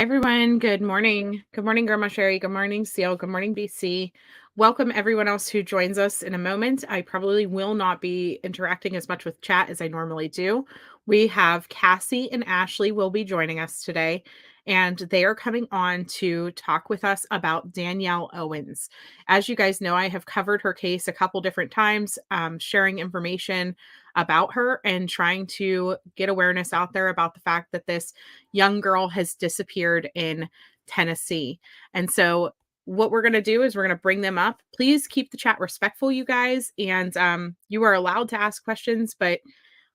Hi, everyone. Good morning. Good morning, Grandma Sherry. Good morning, Seal. Good morning, BC. Welcome, everyone else who joins us in a moment. I probably will not be interacting as much with chat as I normally do. We have Cassie and Ashley will be joining us today, and they are coming on to talk with us about Danielle Owens. As you guys know, I have covered her case a couple different times, sharing information about her and trying to get awareness out there about the fact that this young girl has disappeared in Tennessee. And so what we're going to do is we're going to bring them up. Please keep the chat respectful, you guys, and you are allowed to ask questions, but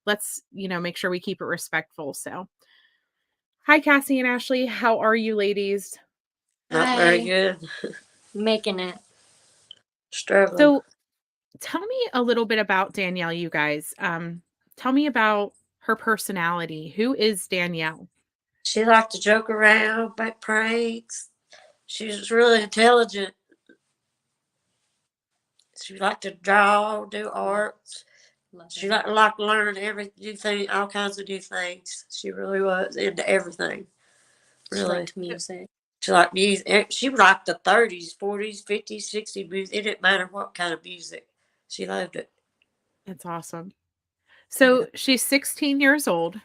let's, make sure we keep it respectful. So, hi Cassie and Ashley, how are you ladies? Not very Hi. good. Making it. Struggling. So, tell me a little bit about Danielle, you guys. Tell me about her personality. Who is Danielle? She liked to joke around, make pranks. She was really intelligent. She liked to draw, do arts. She liked to learn every new thing, all kinds of new things. She really was into everything. She Really. liked music. She liked music. She liked the 30s, 40s, 50s, 60s music. It didn't matter what kind of music. She loved it. That's awesome. Yeah. So she's 16 years old.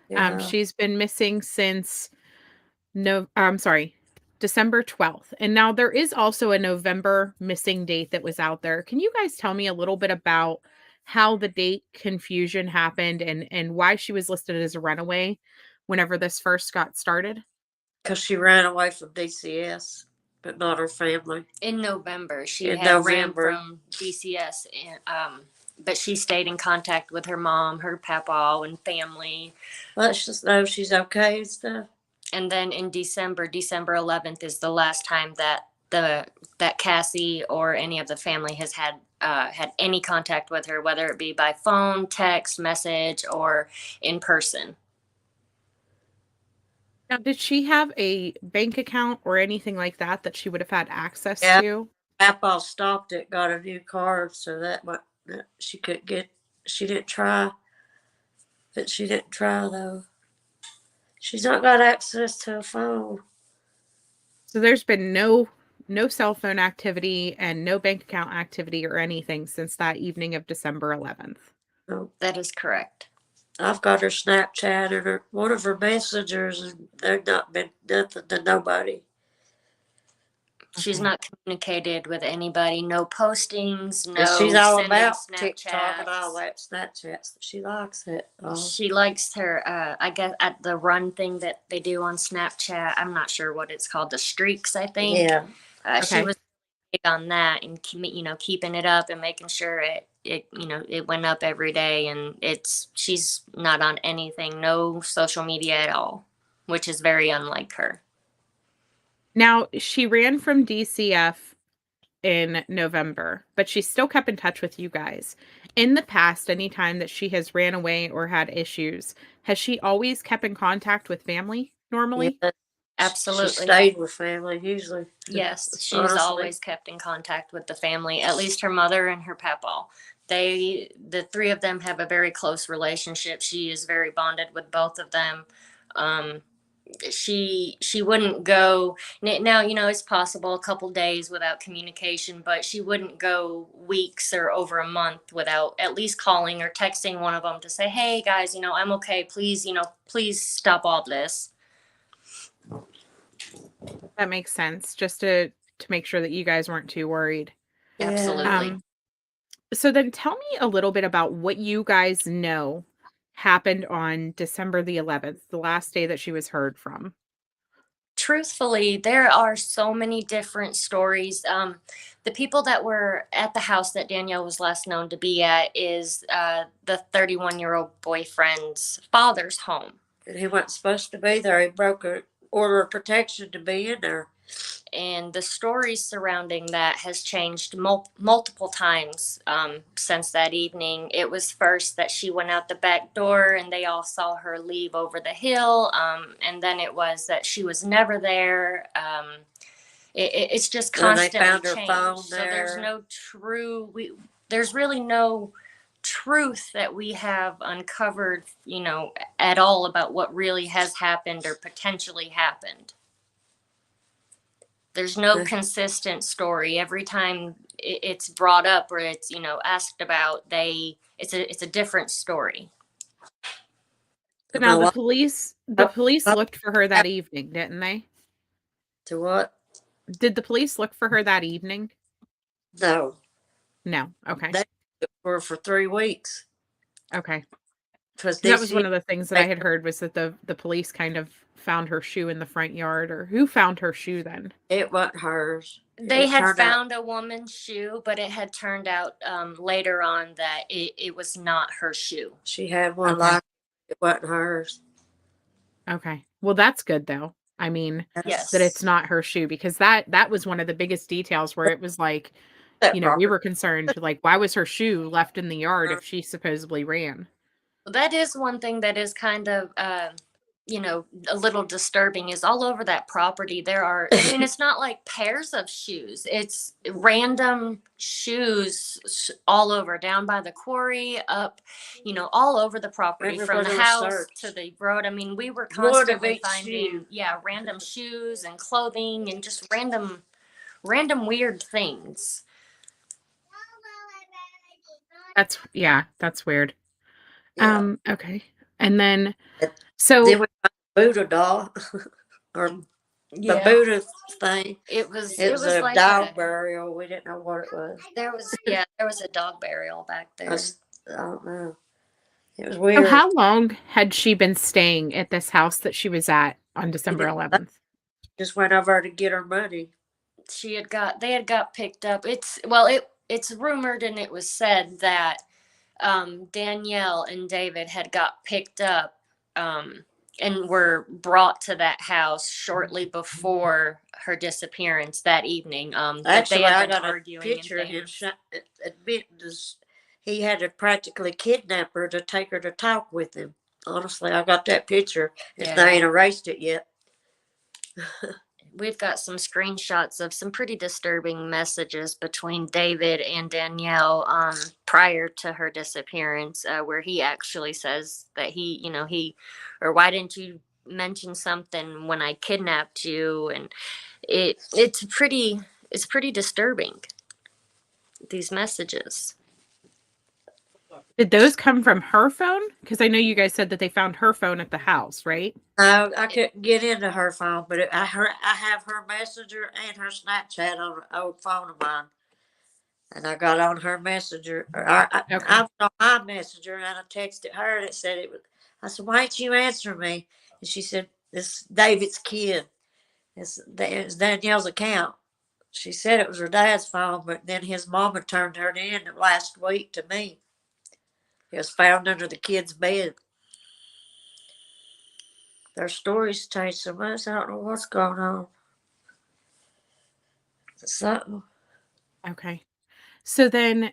Yeah. She's been missing since December 12th. And now there is also a November missing date that was out there. Can you guys tell me a little bit about how the date confusion happened and why she was listed as a runaway whenever this first got started? Because she ran away from DCS, but not her family. In November, she In had November. ran from DCS, but she stayed in contact with her mom, her papa, and family. Let's just know she's okay and stuff. And then in December 11th is the last time that Cassie or any of the family has had any contact with her, whether it be by phone, text, message, or in person. Now, did she have a bank account or anything like that she would have had access Yeah. to? Papa stopped it, got a new card, so that she could get. She didn't try, but she didn't try though. She's not got access to a phone. So there's been no cell phone activity and no bank account activity or anything since that evening of December 11th. No. That is correct. I've got her Snapchat and one of her messengers, and they've not been nothing to nobody. She's Okay. not communicated with anybody. No postings. No. And she's all sending about Snapchats. TikTok and all that Snapchats. She likes it. She likes her. I guess at the run thing that they do on Snapchat. I'm not sure what it's called. The streaks, I think. Yeah. She Okay. was big on that and keeping it up and making sure it went up every day. And she's not on anything. No social media at all, which is very unlike her. Now, she ran from DCF in November, but she still kept in touch with you guys. In the past, anytime that she has ran away or had issues, has she always kept in contact with family normally? Yeah. Absolutely. She stayed with family usually. Yes, she's Honestly. always kept in contact with the family, at least her mother and her papa. The three of them have a very close relationship. She is very bonded with both of them. She wouldn't go now. It's possible a couple days without communication, but she wouldn't go weeks or over a month without at least calling or texting one of them to say, "Hey guys, I'm okay. Please, please stop all this." That makes sense. Just to make sure that you guys weren't too worried. Yeah. Absolutely. So then tell me a little bit about what you guys know happened on December the 11th, the last day that she was heard from. Truthfully, there are so many different stories. The people that were at the house that Danielle was last known to be at is the 31-year-old boyfriend's father's home. And he wasn't supposed to be there. He broke an order of protection to be in there. And the stories surrounding that has changed multiple times since that evening. It was first that she went out the back door and they all saw her leave over the hill. And then it was that she was never there. It's just constantly they found her changed. phone So there. there's really no truth that we have uncovered, at all about what really has happened or potentially happened. There's no consistent story. Every time it's brought up or it's, asked about, it's a different story. So now the police looked for her that evening, didn't they? To what? Did the police look for her that evening? No. No. Okay. They were for 3 weeks. Okay. Because That was one of the things that I had heard was that the police kind of found her shoe in the front yard, or who found her shoe then? it wasn't hers. They had found a woman's shoe, but it had turned out later on that it was not her shoe. She had one Okay. like it wasn't hers. Okay. Well, that's good though. I mean, Yes. that it's not her shoe, because that was one of the biggest details where it was like, That we property. were concerned, like, why was her shoe left in the yard if she supposedly ran? That is one thing that is kind of, a little disturbing, is all over that property. There are, I mean, it's not like pairs of shoes. It's random shoes all over, down by the quarry, up, all over the property, from the house to the road. I mean, we were constantly finding, random shoes and clothing and just random weird things. That's weird. Yeah. Okay. And then, Then so we found the Buddha doll or the Buddha thing. It was a like dog burial. We didn't know what it was. There was a dog burial back there. I don't know. It was so weird. how long had she been staying at this house that she was at on December 11th? Just went over to get her money. They had got picked up. It's rumored and it was said that Danielle and David had got picked up and were brought to that house shortly before her disappearance that evening. Actually, they had I been got a picture of him admitting he had to practically kidnap her to take her to talk with him. Honestly, I got that picture. If they ain't erased it yet. We've got some screenshots of some pretty disturbing messages between David and Danielle prior to her disappearance, where he actually says that why didn't you mention something when I kidnapped you? And it's pretty disturbing, these messages. Did those come from her phone? Because I know you guys said that they found her phone at the house, right? No, I couldn't get into her phone, but I have her messenger and her Snapchat on an old phone of mine. And I got on her messenger. I was on my messenger, and I texted her, and it said it was. I said, "Why ain't you answering me?" And she said, "This David's kid. It's Danielle's account." She said it was her dad's phone, but then his mama turned her in last week to me. It was found under the kid's bed. Their stories changed so much. I don't know what's going on. Something. Okay. So then,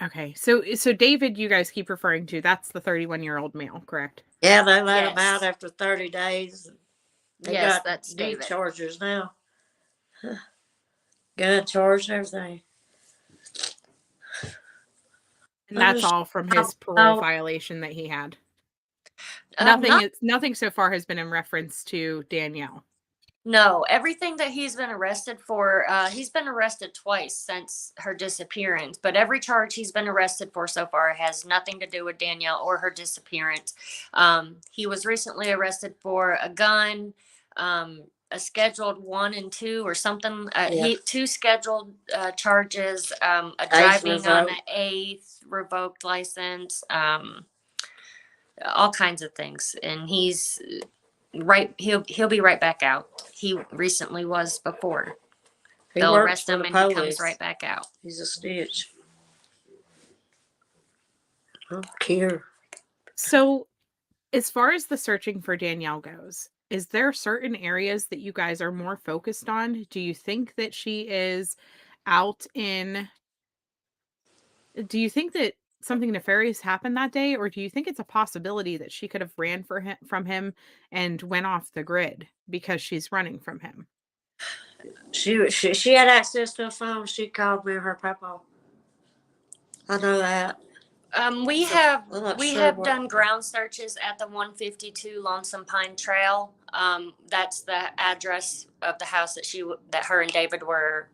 okay. So David, you guys keep referring to, that's the 31-year-old male, correct? Yeah, they let him out after 30 days. They got that's gun David. charges now. Gun charge, everything. And that's all from his parole violation that he had. Nothing so far has been in reference to Danielle. No, everything that he's been arrested for, he's been arrested twice since her disappearance, but every charge he's been arrested for so far has nothing to do with Danielle or her disappearance. He was recently arrested for a gun, a scheduled 1 and 2 or something. Two scheduled charges, a driving on an 8th revoked license, all kinds of things. And he's he'll be right back out. He recently was before. They'll arrest him and he comes right back out. He's a snitch. I don't care. So, as far as the searching for Danielle goes, is there certain areas that you guys are more focused on? Do you think that she is out in... Do you think that something nefarious happened that day, or do you think it's a possibility that she could have ran from him and went off the grid because she's running from him? She had access to a phone. She called me or her papa. I know that. We So, have I'm not we sure have what. done ground searches at the 152 Lonesome Pine Trail. That's the address of the house that her and David were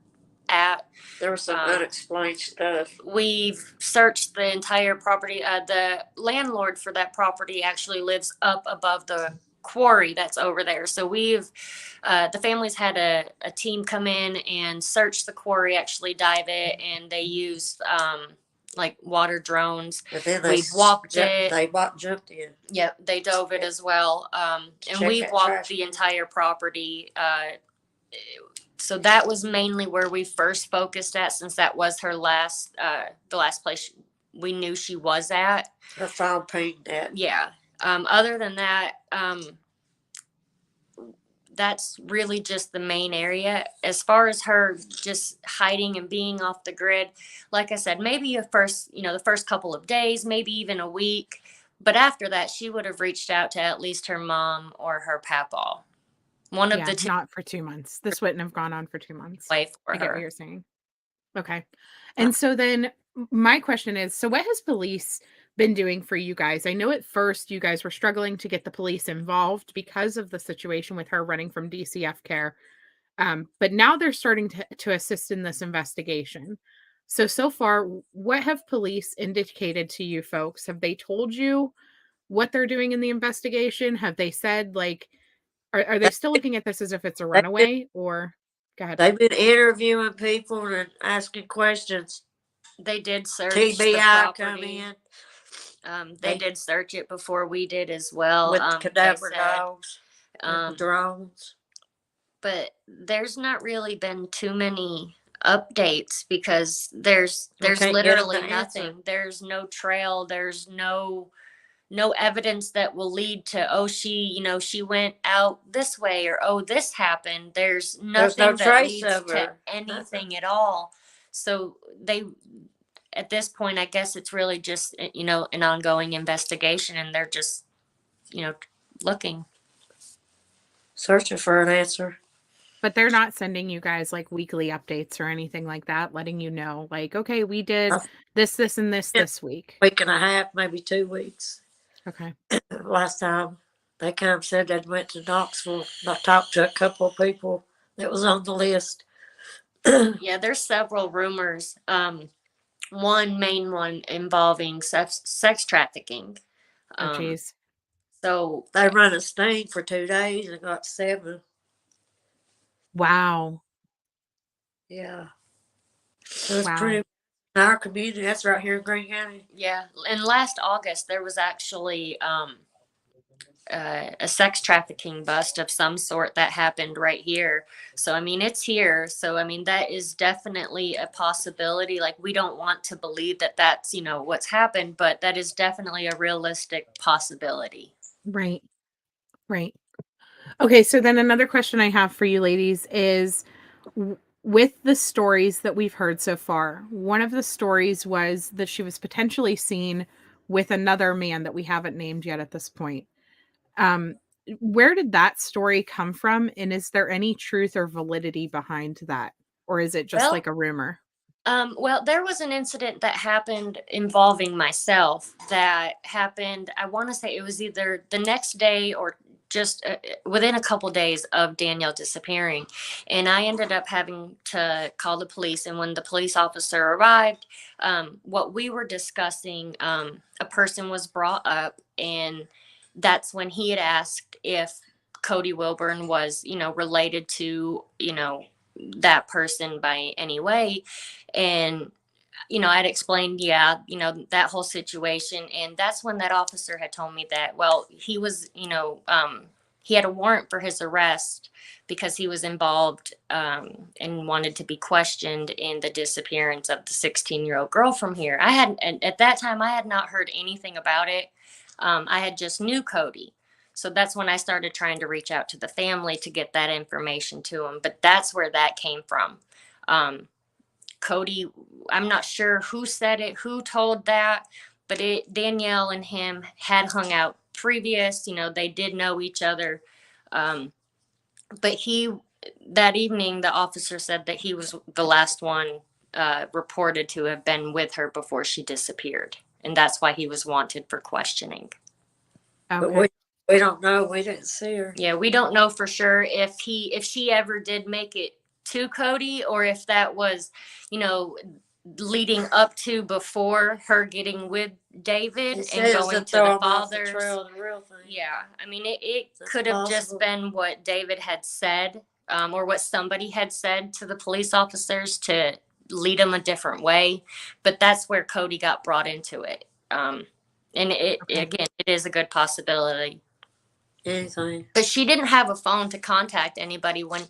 at. There was some unexplained stuff. We've searched the entire property. The landlord for that property actually lives up above the quarry that's over there. So the family's had a team come in and search the quarry, actually dive it, and they used like water drones. And then We've walked it. They jumped in. Yep, they dove it as well. And we've walked the entire property. So that was mainly where we first focused at, since that was the last place we knew she was at. Her phone pinged at. Yeah. Other than that, that's really just the main area. As far as her just hiding and being off the grid, like I said, maybe the first couple of days, maybe even a week. But after that, she would have reached out to at least her mom or her papaw. One of the two. Not for 2 months. This wouldn't have gone on for 2 months. Way for I get her. what you're saying. Okay. And so then my question is, so what has police been doing for you guys? I know at first you guys were struggling to get the police involved because of the situation with her running from DCF care. But now they're starting to assist in this investigation. So far, what have police indicated to you folks? Have they told you what they're doing in the investigation? Have they said, like, are they still looking at this as if it's a runaway, or go ahead? They've been interviewing people and asking questions. They did search TBI the come property. in. They did search it before we did as well. With cadaver dogs, with the drones. But there's not really been too many updates because there's literally nothing. There's no trail. There's no evidence that will lead to, she went out this way, or this happened. There's nothing that leads to anything at all. So at this point, I guess it's really just, an ongoing investigation, and they're just, looking. Searching for an answer. But they're not sending you guys like weekly updates or anything like that, letting you know, like, okay, we did this, and this week. Week and a half, maybe 2 weeks. Okay. Last time they kind of said they went to Knoxville. I talked to a couple of people that was on the list. Yeah, there's several rumors. One main one involving sex trafficking. Oh, geez. So they run a sting for 2 days and got 7. Wow. Yeah. So it's pretty in our community. That's right here in Greene County. Yeah. And last August, there was actually a sex trafficking bust of some sort that happened right here. So, I mean, it's here. So, I mean, that is definitely a possibility. Like, we don't want to believe that that's, what's happened, but that is definitely a realistic possibility. Right. Right. Okay. So then another question I have for you ladies is, with the stories that we've heard so far, one of the stories was that she was potentially seen with another man that we haven't named yet at this point. Where did that story come from? And is there any truth or validity behind that? Or is it just like a rumor? Well, there was an incident that happened involving myself that happened, I want to say it was either the next day or just within a couple days of Danielle disappearing. And I ended up having to call the police. And when the police officer arrived, what we were discussing, a person was brought up, and that's when he had asked if Cody Wilburn was, related to, that person by any way. And I'd explained, that whole situation. And that's when that officer had told me that, well, he was, he had a warrant for his arrest because he was involved and wanted to be questioned in the disappearance of the 16-year-old girl from here. At that time, I had not heard anything about it. I had just knew Cody. So that's when I started trying to reach out to the family to get that information to him. But that's where that came from. Cody, I'm not sure who said it, who told that, but Danielle and him had hung out previous, they did know each other. But that evening, the officer said that he was the last one reported to have been with her before she disappeared. and that's why he was wanted for questioning. But Okay. we don't know. We didn't see her. Yeah, we don't know for sure if she ever did make it to Cody, or if that was, you know, leading up to before her getting with David It and says going to to throw the 'em off the father's. trail of the real thing. Yeah, I mean, it That's could have just possible. been what David had said, or what somebody had said to the police officers to lead them a different way. But that's where Cody got brought into it. And Okay. again, it is a good possibility. Anything. But she didn't have a phone to contact anybody when,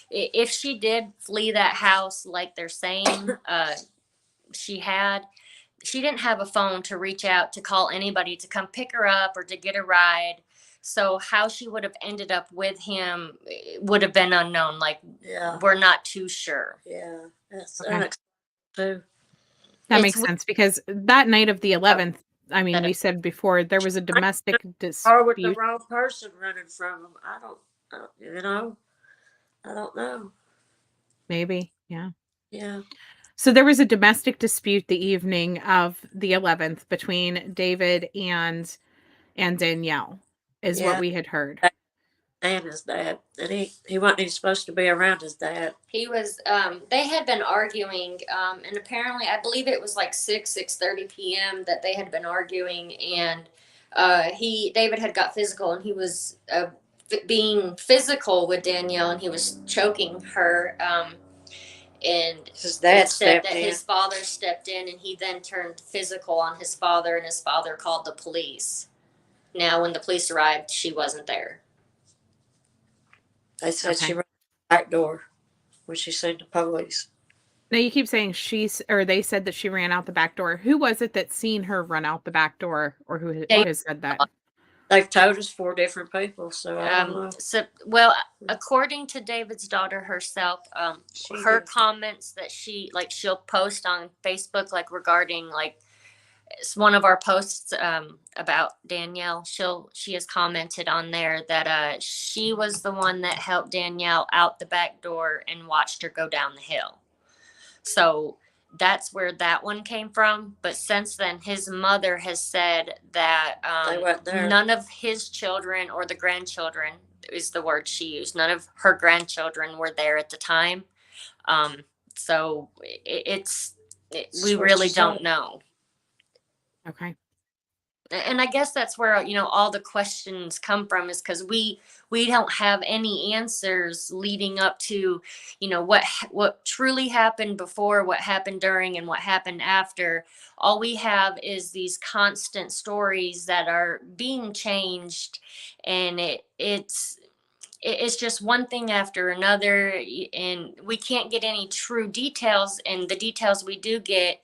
if she did flee that house, like they're saying, she had. She didn't have a phone to reach out to call anybody to come pick her up or to get a ride. So how she would have ended up with him would have been unknown. Like, Yeah. we're not too sure. Yeah. That's Okay. unexpected too. That It's makes sense because that night of the 11th, I mean, That- we said before there was a domestic Or with the dispute. wrong person running from them. I don't you know. I don't know. Maybe. Yeah. Yeah. So there was a domestic dispute the evening of the 11th between David and Danielle, is what Yeah. we had heard. And his dad. And he wasn't even supposed to be around his dad. He was. They had been arguing, and apparently, I believe it was like 6:30 p.m. that they had been arguing, and David had got physical, and he was being physical with Danielle, and he was choking her. And His dad said that stepped in. his father stepped in, and he then turned physical on his father, and his father called the police. Now, when the police arrived, she wasn't there. They said Okay. she ran the back door when she seen the police. Now you keep saying they said that she ran out the back door. Who was it that seen her run out the back door, or who has said that? They've told us 4 different people, so I don't know. So, well, according to David's daughter herself, her did. comments that she'll post on Facebook, like regarding like it's one of our posts about Danielle. She has commented on there that she was the one that helped Danielle out the back door and watched her go down the hill. So that's where that one came from. But since then, his mother has said that They weren't there. none of his children or the grandchildren, is the word she used, none of her grandchildren were there at the time. So we really don't know. Okay. And I guess that's where, all the questions come from, is because we don't have any answers leading up to, what truly happened before, what happened during, and what happened after. All we have is these constant stories that are being changed, and it's just one thing after another, and we can't get any true details. And the details we do get,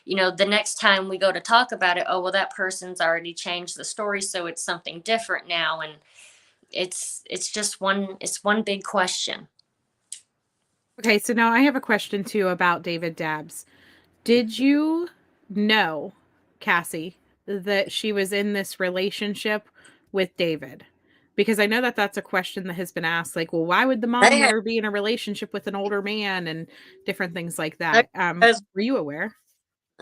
the next time we go to talk about it, oh, well, that person's already changed the story, so it's something different now. And it's just one big question. Okay, so now I have a question too about David Dabbs. Did you know, Cassie, that she was in this relationship with David? Because I know that that's a question that has been asked, like, well, why would the mom They let had her be in a relationship with an older man and different things like they that? cousins. Were you aware?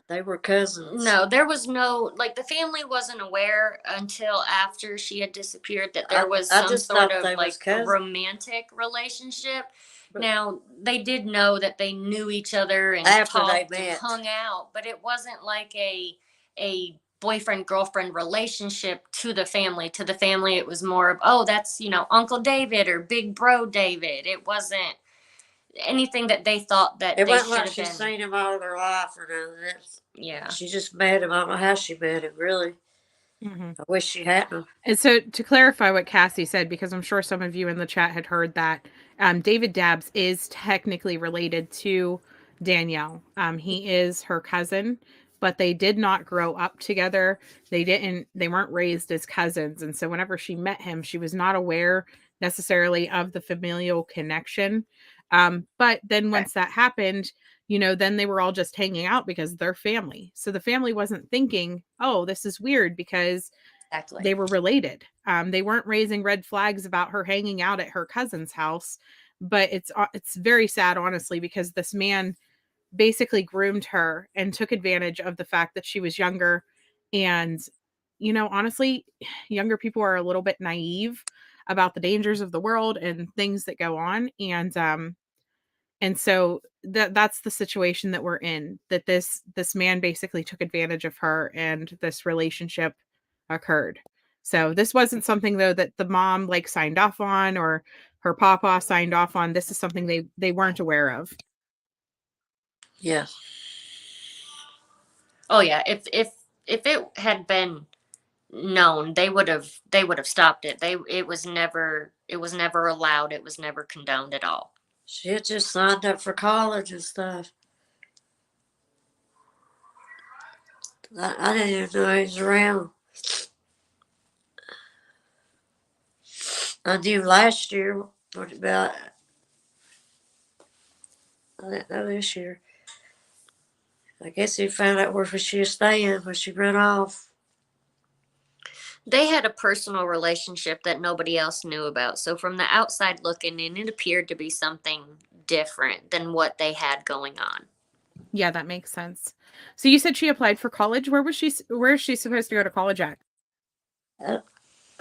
They were cousins. No, there was no, like, the family wasn't aware until after she had disappeared that there was I some just sort thought of they was like cousins. romantic relationship. But Now, they did know that they knew each other and after they talked and met. hung out, but it wasn't like a boyfriend girlfriend relationship to the family. To the family, it was more of, oh, that's, Uncle David or Big Bro David. It wasn't anything that they thought that It they wasn't should like have she's been. seen him all her life or none of that. Yeah. She just met him. I don't know how she met him, really. Mm-hmm. I wish she hadn't. And so to clarify what Cassie said, because I'm sure some of you in the chat had heard that, David Dabbs is technically related to Danielle. He is her cousin, but they did not grow up together. They weren't raised as cousins. And so whenever she met him, she was not aware necessarily of the familial connection. But then once that happened, then they were all just hanging out because they're family. So the family wasn't thinking, oh, this is weird because Exactly. they were related. They weren't raising red flags about her hanging out at her cousin's house, but it's very sad, honestly, because this man basically groomed her and took advantage of the fact that she was younger And, honestly, younger people are a little bit naive about the dangers of the world and things that go on. And so that's the situation that we're in, that this man basically took advantage of her and this relationship occurred. So this wasn't something though that the mom like signed off on or her papa signed off on. This is something they weren't aware of. Yeah. Oh yeah, if it had been known, they would have stopped it. It was never allowed. It was never condoned at all. She had just signed up for college and stuff. I didn't even know he was around. I knew last year, what about, I didn't know this year. I guess he found out where she was staying when she ran off. They had a personal relationship that nobody else knew about. So from the outside looking in, it appeared to be something different than what they had going on. Yeah, that makes sense. So you said she applied for college. Where is she supposed to go to college at?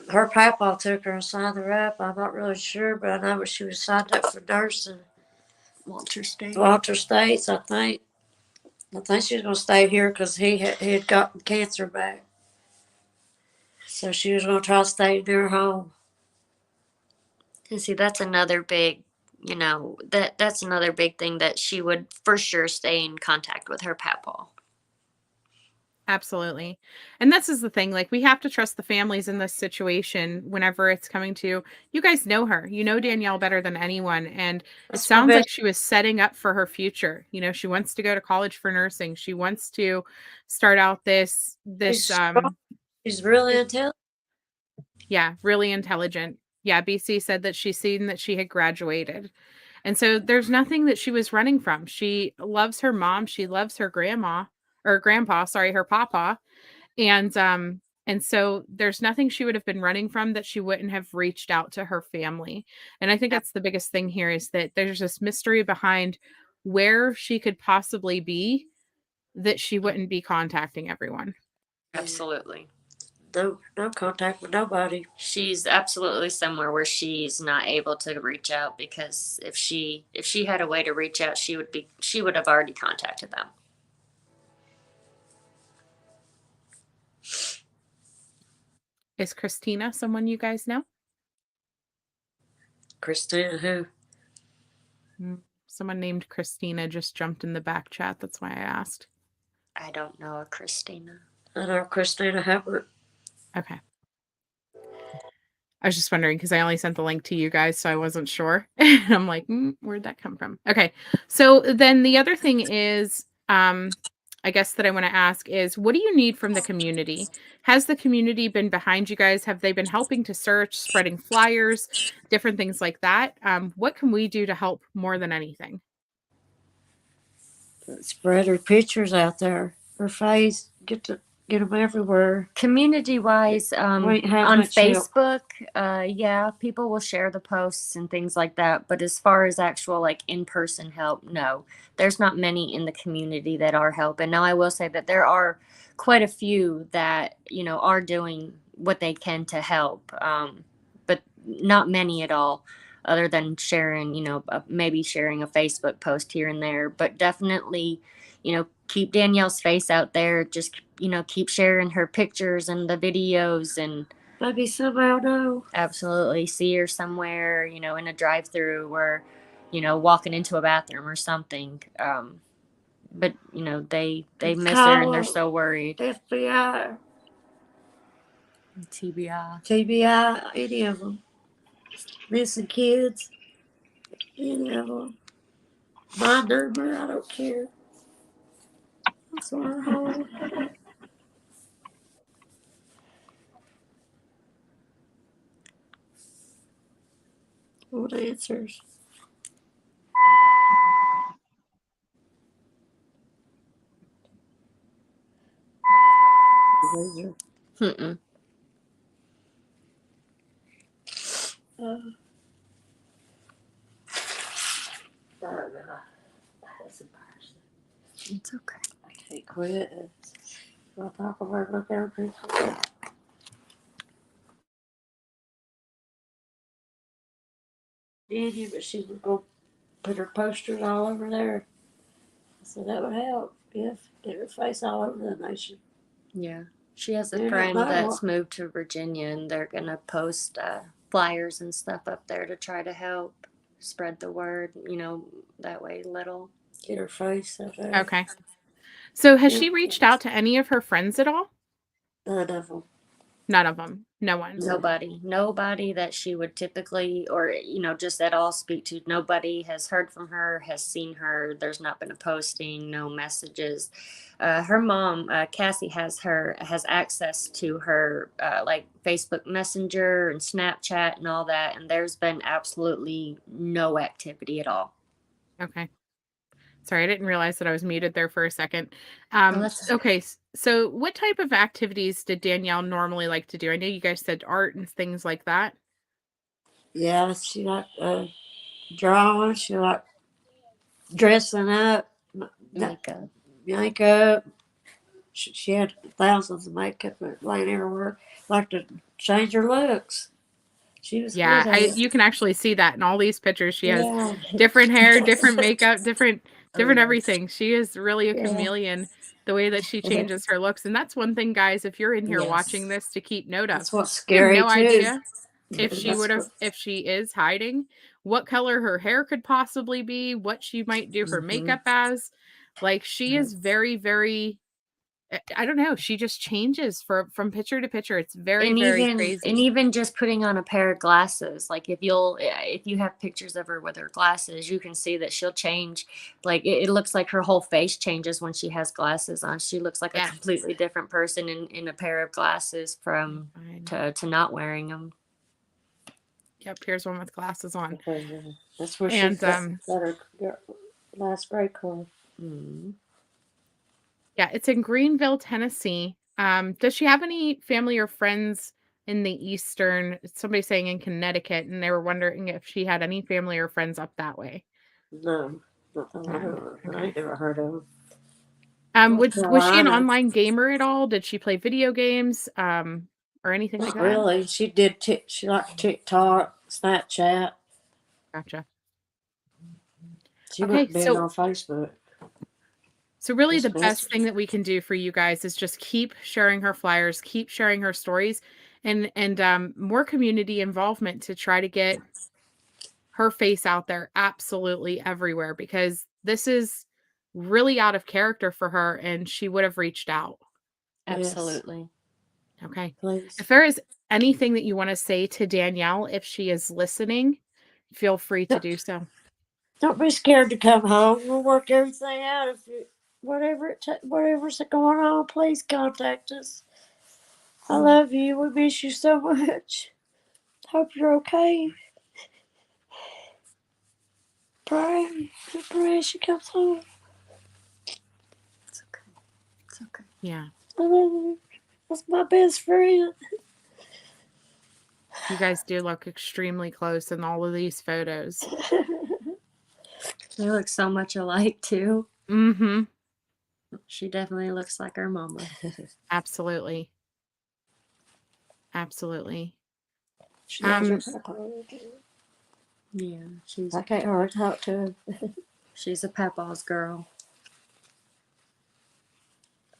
Her papa took her and signed her up. I'm not really sure, but I know she was signed up for nursing. Walter State. Walter States, I think. I think she was going to stay here because he had gotten cancer back. So she was going to try to stay near home. And see, that's another big, that's another big thing, that she would for sure stay in contact with her papa. Absolutely. And this is the thing, like, we have to trust the families in this situation whenever it's coming to, you guys know her. You know Danielle better than anyone, and it That's my sounds like best. she was setting up for her future. She wants to go to college for nursing. She wants to start out this She's this strong. She's really intelligent. yeah, really intelligent. Yeah, BC said that she's seen that she had graduated. And so there's nothing that she was running from. She loves her mom, she loves her grandma or grandpa, sorry, her papa. And so there's nothing she would have been running from that she wouldn't have reached out to her family. And I think that's the biggest thing here, is that there's this mystery behind where she could possibly be, that she wouldn't be contacting everyone. Absolutely. No contact with nobody. She's absolutely somewhere where she's not able to reach out, because if she had a way to reach out, she would have already contacted them. Is Christina someone you guys know? Christina who? Someone named Christina just jumped in the back chat. That's why I asked. I don't know a Christina. I know Christina Hubbard. Okay. I was just wondering because I only sent the link to you guys, so I wasn't sure. And I'm like, where'd that come from? Okay. So then the other thing is, I guess that I want to ask is, what do you need from the community? Has the community been behind you guys? Have they been helping to search, spreading flyers, different things like that? What can we do to help more than anything? Spread her pictures out there. Her face. Get them everywhere. Community wise, We have on much help. Facebook, yeah, people will share the posts and things like that. But as far as actual like in person help, no, there's not many in the community that are helping. Now, I will say that there are quite a few that are doing what they can to help, but not many at all. Other than sharing, maybe sharing a Facebook post here and there, but definitely, keep Danielle's face out there. Just, keep sharing her pictures and the videos, and Maybe somehow know. absolutely see her somewhere, in a drive-through, or, walking into a bathroom or something. But, they miss her and they're so worried. FBI. TBI. Any of them. Missing kids. Any of them. My number, I don't care. That's our home. What answers? Mm-mm. That's embarrassing. It's okay. I can't quit. I'll talk over and look at her picture. Did you? But she would go put her posters all over there. So that would help. Get her face all over the nation. Yeah. She has a Yeah, friend that that's will. moved to Virginia, and they're going to post flyers and stuff up there to try to help spread the word, that way little. Get her face up there. Okay. So has Yeah. she reached out to any of her friends at all? None of them. None of them. No one. Nobody that she would typically, or just at all speak to. Nobody has heard from her, has seen her. There's not been a posting, no messages. Her mom, Cassie, has access to her like Facebook Messenger and Snapchat and all that, and there's been absolutely no activity at all. Okay. Sorry, I didn't realize that I was muted there for a second. That's Okay, so what type of activities did Danielle normally like to do? I know you guys said art and things like that. Yeah, she liked drawing. She liked dressing up. makeup. Makeup. She had thousands of makeup laying everywhere. Liked to change her looks. She was Yeah, good at it. you can actually see that in all these pictures. She has Yeah. different hair, different makeup, different Oh, yes. everything. She is really a Yeah. chameleon the way that she changes her looks. And that's one thing, guys, if you're in here watching Yes. this, to keep note of. That's what's We have scary no too. idea if That's if she is hiding, what color her hair could possibly be, what she might do her makeup as. Like, she is very, very, I don't know, she just changes from picture to picture. It's very, and very even crazy. just putting on a pair of glasses, like if you have pictures of her with her glasses, you can see that she'll change. Like it looks like her whole face changes when she has glasses on. She looks like a Yes. completely different person in a pair of glasses from Fine. to not wearing them. Yep, here's one with glasses on. That's where And she got her last grade card. yeah, it's in Greenville, Tennessee. Does she have any family or friends in the eastern? Somebody saying in Connecticut, and they were wondering if she had any family or friends up that way. No, nothing I None. ever. I Okay. ain't never heard of. North Was she an Carolina. online gamer at all? Did she play video games, or anything like Not that? really. She did. She liked TikTok, Snapchat. Gotcha. She Okay, went big on Facebook. so really the Just best thing messaging. that we can do for you guys is just keep sharing her flyers, keep sharing her stories, and more community involvement to try to get her face out there absolutely everywhere, because this is really out of character for her and she would have reached out. Absolutely. Okay. Please. If there is anything that you want to say to Danielle, if she is listening, feel free to do so. Don't be scared to come home. We'll work everything out. If you, whatever's going on, please contact us. I love you. We miss you so much. Hope you're okay. Pray she comes home. It's okay. It's okay. Yeah. I love you. That's my best friend. You guys do look extremely close in all of these photos. They look so much alike too. Mm-hmm. She definitely looks like her mama. Absolutely. Absolutely. She knows her papa. Yeah, I can't hardly talk to her. she's a papa's girl.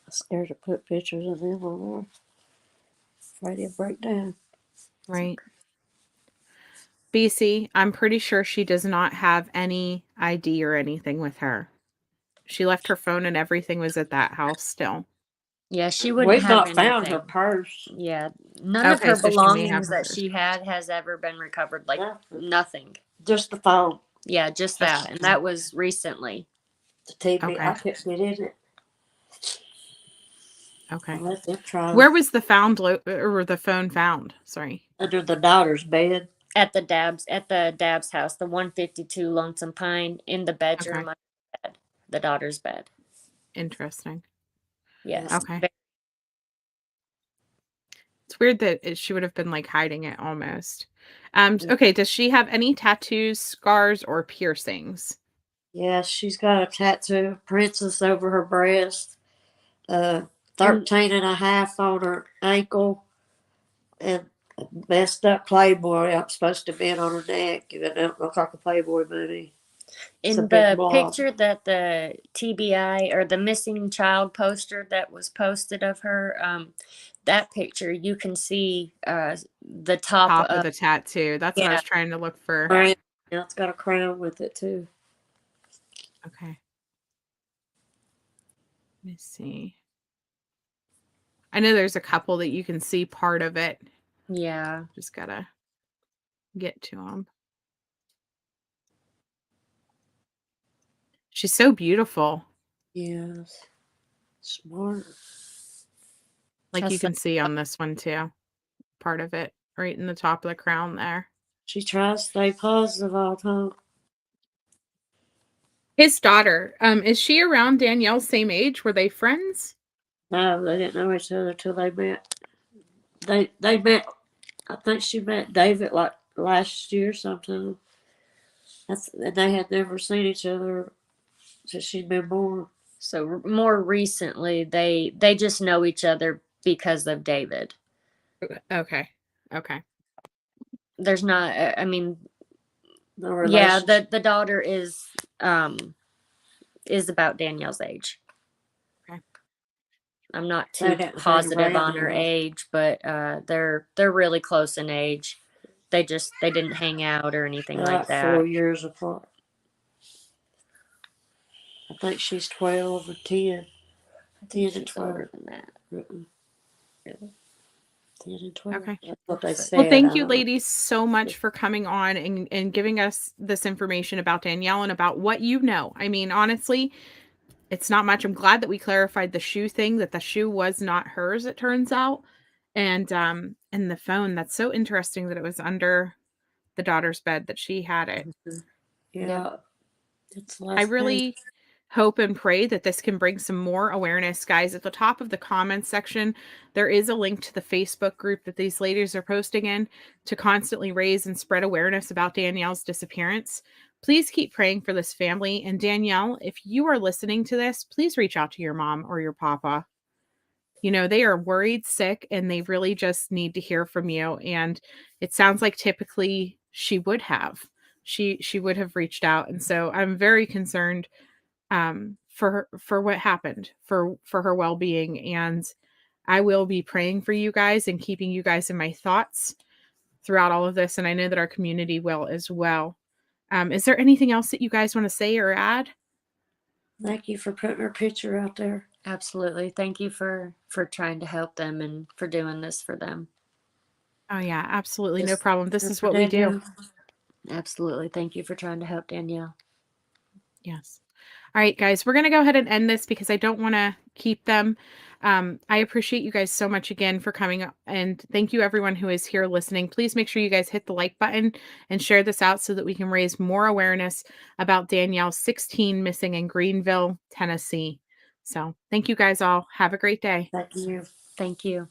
I'm scared to put pictures of them on there. Afraid he'll break down. Right. BC, I'm pretty sure she does not have any ID or anything with her. She left her phone and everything was at that house still. Yeah, she wouldn't We've have not anything. found her purse. Yeah, none of her so she may have belongings that hers. she had has ever been recovered. Like nothing. Just the phone. Yeah, just that, and that was recently. The TV. Okay. I couldn't get in it. Okay. Let them try. Where was the the phone found? Sorry. Under the daughter's bed. At the Dabs house, the 152 Lonesome Pine, in the bedroom Okay. under the bed, the daughter's bed. Interesting. Yes. Okay. It's weird that she would have been like hiding it almost. Okay, does she have any tattoos, scars, or piercings? Yeah, she's got a tattoo of princess over her breast. 13 and a half on her ankle, and a messed up Playboy. I'm supposed to be on her neck. It don't look like a Playboy movie. It's a In big the blob. picture that the TBI or the missing child poster that was posted of her, that picture you can see the top Top of of the tattoo. That's what I yeah. was trying to look for. Crown. Yeah, it's got a crown with it too. Okay. Let me see. I know there's a couple that you can see part of it. Yeah. Just gotta get to them. She's so beautiful. Yes. Smart. Like you That's can see on this one too. Part of it right in the top of the crown there. She tries to stay positive all the time. His daughter, is she around Danielle's same age? Were they friends? No, they didn't know each other till they met. They met. I think she met David like last year sometime. And they had never seen each other since she'd been born. so more recently they just know each other because of David. Okay. Okay. There's not I mean No yeah, relationship. the daughter is about Danielle's age. Okay. I'm not They too hadn't hung positive around on her that much. age, but they're really close in age. They didn't hang out or anything They're like like that. 4 years apart. I think she's 12 or 10. 10 and She's 12. older than that. Mm-mm. 10 and 12. Okay. That's what they So- said. Well, thank I you, don't know. ladies, so much for coming on and giving us this information about Danielle and about what you know. I mean, honestly, it's not much. I'm glad that we clarified the shoe thing, that the shoe was not hers, it turns out. And the phone, that's so interesting that it was under the daughter's bed that she had it. Yeah. It's I last page. really hope and pray that this can bring some more awareness. Guys, at the top of the comments section, there is a link to the Facebook group that these ladies are posting in to constantly raise and spread awareness about Danielle's disappearance. Please keep praying for this family. And Danielle, if you are listening to this, please reach out to your mom or your papa. You know, they are worried, sick, and they really just need to hear from you. And it sounds like typically she would have. She would have reached out. And so I'm very concerned for what happened, for her well-being, and I will be praying for you guys and keeping you guys in my thoughts throughout all of this, and I know that our community will as well. Is there anything else that you guys want to say or add? Thank you for putting her picture out there. Absolutely. Thank you for trying to help them and for doing this for them. Oh yeah, absolutely, no Just problem. This good is for what we do. Danielle. Absolutely. Thank you for trying to help Danielle. Yes. All right, guys, we're going to go ahead and end this because I don't want to keep them. I appreciate you guys so much again for coming up, and thank you everyone who is here listening. Please make sure you guys hit the like button and share this out so that we can raise more awareness about Danielle 16 missing in Greenville, Tennessee. So thank you guys all. Have a great day. Thank you. Thank you.